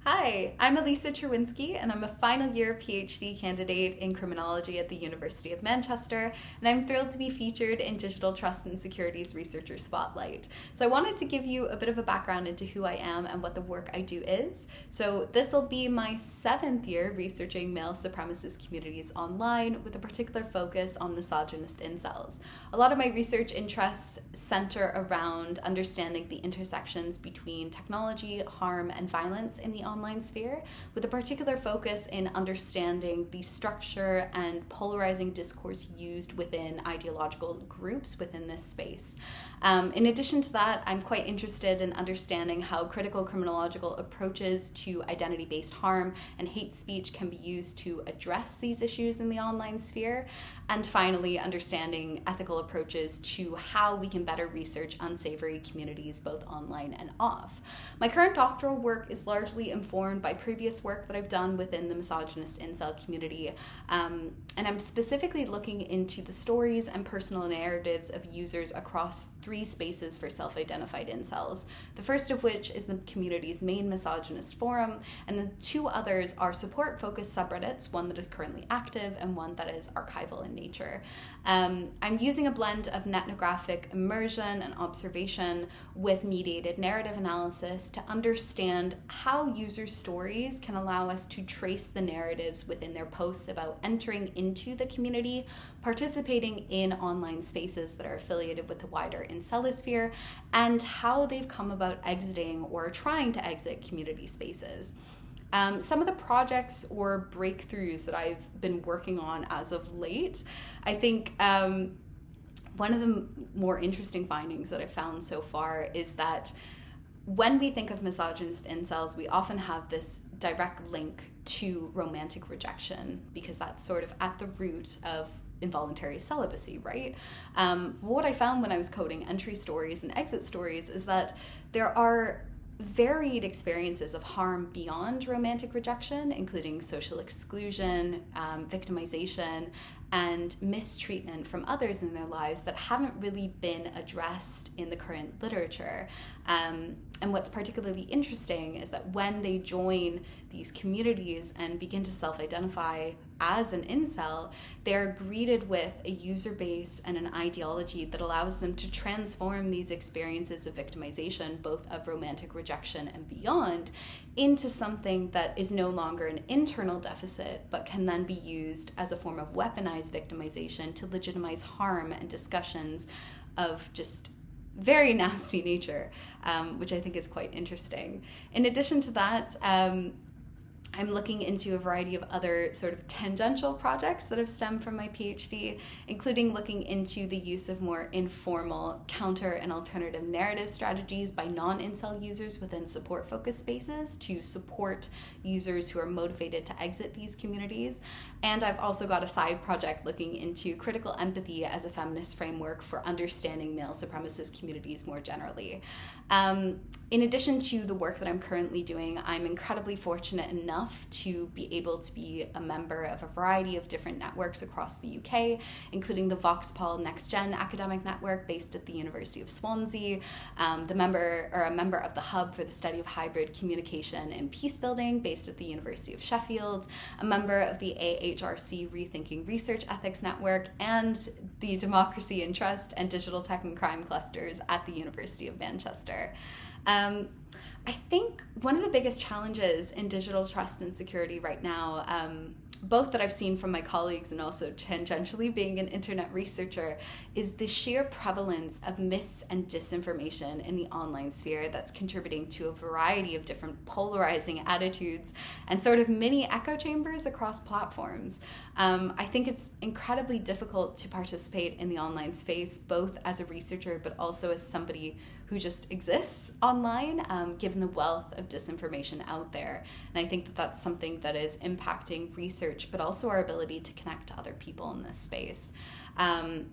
Hi, I'm Allysa Czerwinsky, and I'm a final year PhD candidate in Criminology at the University of Manchester, and I'm thrilled to be featured in Digital Trust and Security's Researcher Spotlight. So I wanted to give you a bit of a background into who I am and what the work I do is. So this will be my 7th year researching male supremacist communities online with a particular focus on misogynist incels. A lot of my research interests center around understanding the intersections between technology, harm, and violence in the online sphere, with a particular focus in understanding the structure and polarizing discourse used within ideological groups within this space. In addition to that, I'm quite interested in understanding how critical criminological approaches to identity-based harm and hate speech can be used to address these issues in the online sphere, and finally, understanding ethical approaches to how we can better research unsavory communities both online and off. My current doctoral work is largely informed by previous work that I've done within the misogynist incel community, and I'm specifically looking into the stories and personal narratives of users across 3 spaces for self-identified incels, the first of which is the community's main misogynist forum, and the 2 others are support-focused subreddits, one that is currently active and one that is archival in nature. I'm using a blend of ethnographic immersion and observation with mediated narrative analysis to understand how users' stories can allow us to trace the narratives within their posts about entering into the community, participating in online spaces that are affiliated with the wider incelosphere, and how they've come about exiting or trying to exit community spaces. Some of the projects or breakthroughs that I've been working on as of late, I think one of the more interesting findings that I've found so far is that when we think of misogynist incels, we often have this direct link to romantic rejection because that's sort of at the root of involuntary celibacy, right? What I found when I was coding entry stories and exit stories is that there are varied experiences of harm beyond romantic rejection, including social exclusion, victimization, and mistreatment from others in their lives that haven't really been addressed in the current literature. And what's particularly interesting is that when they join these communities and begin to self-identify as an incel, they're greeted with a user base and an ideology that allows them to transform these experiences of victimization, both of romantic rejection and beyond, into something that is no longer an internal deficit, but can then be used as a form of weaponized victimization to legitimize harm and discussions of just very nasty nature, which I think is quite interesting. In addition to that, I'm looking into a variety of other sort of tangential projects that have stemmed from my PhD, including looking into the use of more informal counter and alternative narrative strategies by non-incel users within support-focused spaces to support users who are motivated to exit these communities. And I've also got a side project looking into critical empathy as a feminist framework for understanding male supremacist communities more generally. In addition to the work that I'm currently doing, I'm incredibly fortunate enough to be able to be a member of a variety of different networks across the UK, including the VOX-Pol Next Gen academic network based at the University of Swansea, a member of the Hub for the Study of Hybrid Communication and Peacebuilding based at the University of Sheffield, a member of the AHRC Rethinking Research Ethics Network, and the Democracy and Trust and Digital Tech and Crime clusters at the University of Manchester. I think one of the biggest challenges in digital trust and security right now, both that I've seen from my colleagues and also tangentially being an internet researcher, is the sheer prevalence of mis and disinformation in the online sphere that's contributing to a variety of different polarizing attitudes and sort of mini echo chambers across platforms. I think it's incredibly difficult to participate in the online space, both as a researcher but also as somebody who just exists online, given the wealth of disinformation out there. And I think that that's something that is impacting research, but also our ability to connect to other people in this space. And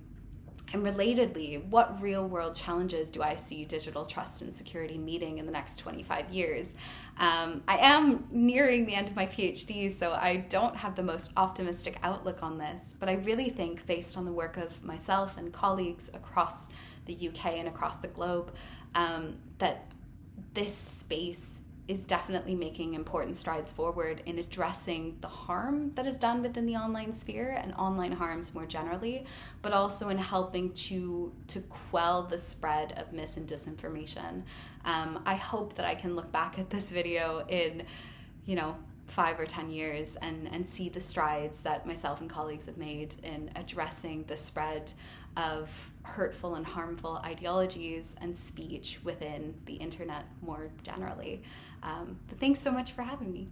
relatedly, what real-world challenges do I see digital trust and security meeting in the next 25 years? I am nearing the end of my PhD, so I don't have the most optimistic outlook on this, but I really think, based on the work of myself and colleagues across the UK and across the globe, that this space is definitely making important strides forward in addressing the harm that is done within the online sphere and online harms more generally, but also in helping to quell the spread of mis and disinformation. I hope that I can look back at this video in, 5 or 10 years and see the strides that myself and colleagues have made in addressing the spread of hurtful and harmful ideologies and speech within the internet more generally. But thanks so much for having me.